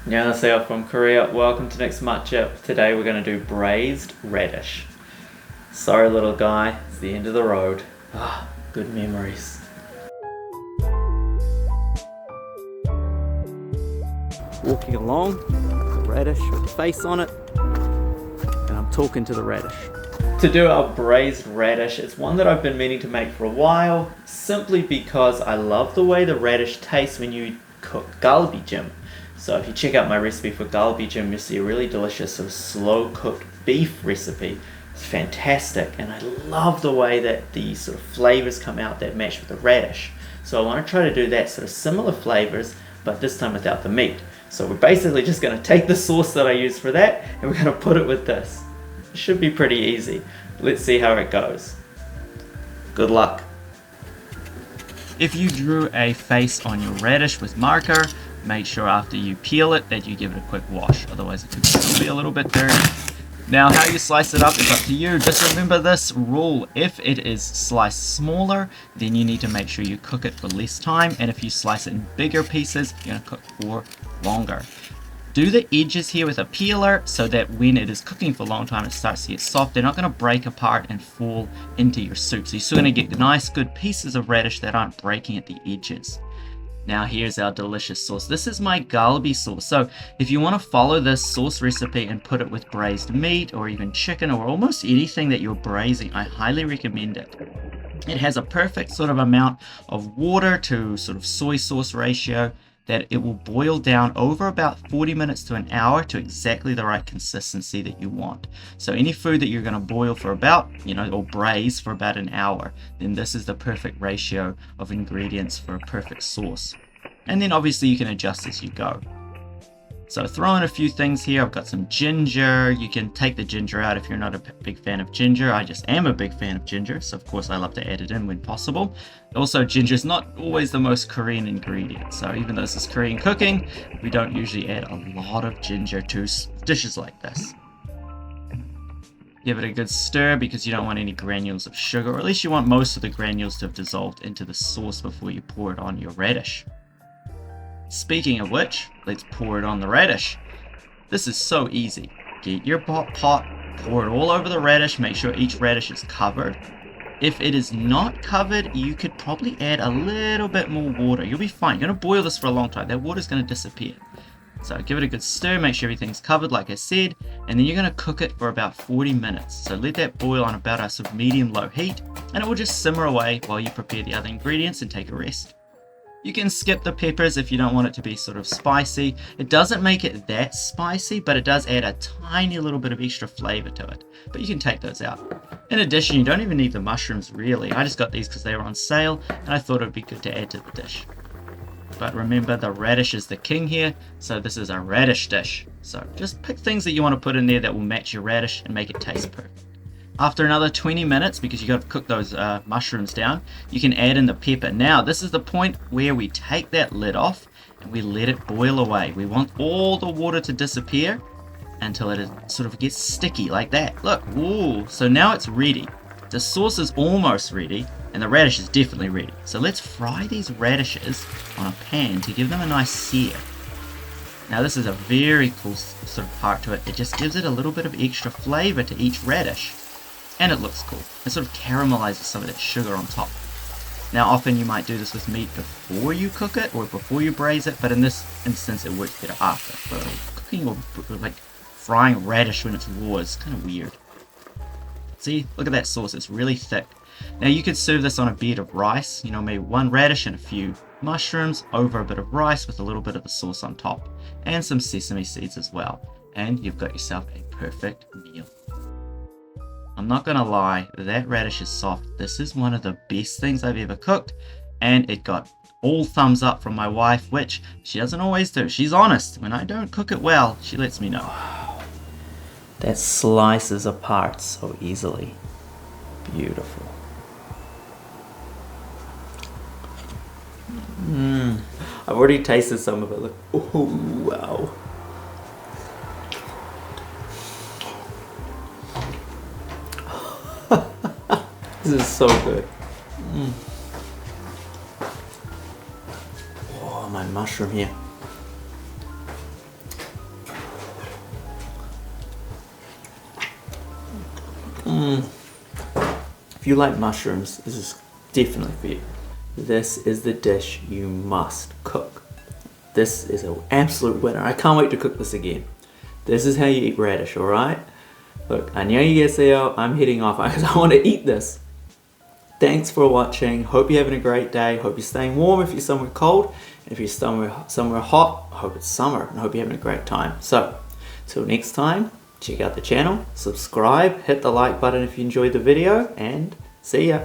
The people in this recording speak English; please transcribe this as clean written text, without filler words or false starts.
Annyeonghaseyo from Korea. Welcome to next matchup. Today we're going to do braised radish. Sorry little guy, it's the end of the road. Good memories. Walking along, the radish with the face on it, and I'm talking to the radish. To do our braised radish, it's one that I've been meaning to make for a while, simply because I love the way the radish tastes when you cook galbi jim. So if you check out my recipe for galbi jim, you'll see a really delicious sort of slow cooked beef recipe. It's fantastic, and I love the way that the sort of flavors come out that match with the radish. So I want to try to do that sort of similar flavors, but this time without the meat. So we're basically just going to take the sauce that I used for that, and we're going to put it with this. It should be pretty easy. Let's see how it goes. Good luck. If you drew a face on your radish with marker, make sure after you peel it that you give it a quick wash, otherwise it could still be a little bit dirty. Now how you slice it up is up to you. Just remember this rule: if it is sliced smaller, then you need to make sure you cook it for less time, and if you slice it in bigger pieces, you're going to cook for longer. Do the edges here with a peeler so that when it is cooking for a long time it starts to get soft. They're not going to break apart and fall into your soup, so you're still going to get nice good pieces of radish that aren't breaking at the edges. Now here's our delicious sauce. This is my Galbi sauce. So if you want to follow this sauce recipe and put it with braised meat or even chicken or almost anything that you're braising, I highly recommend it. It has a perfect sort of amount of water to sort of soy sauce ratio that it will boil down over about 40 minutes to an hour to exactly the right consistency that you want. So any food that you're going to boil for about, or braise for about an hour, then this is the perfect ratio of ingredients for a perfect sauce. And then obviously you can adjust as you go. So throw in a few things here. I've got some ginger. You can take the ginger out if you're not a big fan of ginger. I just am a big fan of ginger, so of course I love to add it in when possible. Also, ginger is not always the most Korean ingredient, so even though this is Korean cooking, we don't usually add a lot of ginger to dishes like this. Give it a good stir because you don't want any granules of sugar, or at least you want most of the granules to have dissolved into the sauce before you pour it on your radish. Speaking of which, let's pour it on the radish. This is so easy. Get your pot, pour it all over the radish, make sure each radish is covered. If it is not covered, you could probably add a little bit more water. You'll be fine. You're going to boil this for a long time. That water's going to disappear. So give it a good stir, make sure everything's covered like I said, and then you're going to cook it for about 40 minutes. So let that boil on about a sort of medium-low heat, and it will just simmer away while you prepare the other ingredients and take a rest. You can skip the peppers if you don't want it to be sort of spicy. It doesn't make it that spicy, but it does add a tiny little bit of extra flavor to it. But you can take those out. In addition, you don't even need the mushrooms really. I just got these because they were on sale, and I thought it would be good to add to the dish. But remember, the radish is the king here, so this is a radish dish. So just pick things that you want to put in there that will match your radish and make it taste perfect. After another 20 minutes, because you got to cook those mushrooms down, you can add in the pepper. Now, this is the point where we take that lid off and we let it boil away. We want all the water to disappear until it sort of gets sticky like that. Look, ooh, so now it's ready. The sauce is almost ready and the radish is definitely ready. So let's fry these radishes on a pan to give them a nice sear. Now this is a very cool sort of part to it. It just gives it a little bit of extra flavor to each radish. And it looks cool. It sort of caramelizes some of that sugar on top. Now often you might do this with meat before you cook it or before you braise it, but in this instance it works better after. But cooking or like frying radish when it's raw is kind of weird. See, look at that sauce, it's really thick. Now you could serve this on a bed of rice, maybe one radish and a few mushrooms over a bit of rice with a little bit of the sauce on top. And some sesame seeds as well. And you've got yourself a perfect meal. I'm not gonna lie, that radish is soft. This is one of the best things I've ever cooked, and it got all thumbs up from my wife, which she doesn't always do. She's honest. When I don't cook it well, she lets me know. Wow. That slices apart so easily. Beautiful. I've already tasted some of it. Look, oh wow. This is so good. Oh, my mushroom here. If you like mushrooms, this is definitely for you. This is the dish you must cook. This is an absolute winner. I can't wait to cook this again. This is how you eat radish, alright? Look, 안녕히계세요. I'm heading off because I want to eat this. Thanks for watching. Hope you're having a great day. Hope you're staying warm if you're somewhere cold. And if you're somewhere hot, I hope it's summer and I hope you're having a great time. So, till next time, check out the channel, subscribe, hit the like button if you enjoyed the video, and see ya.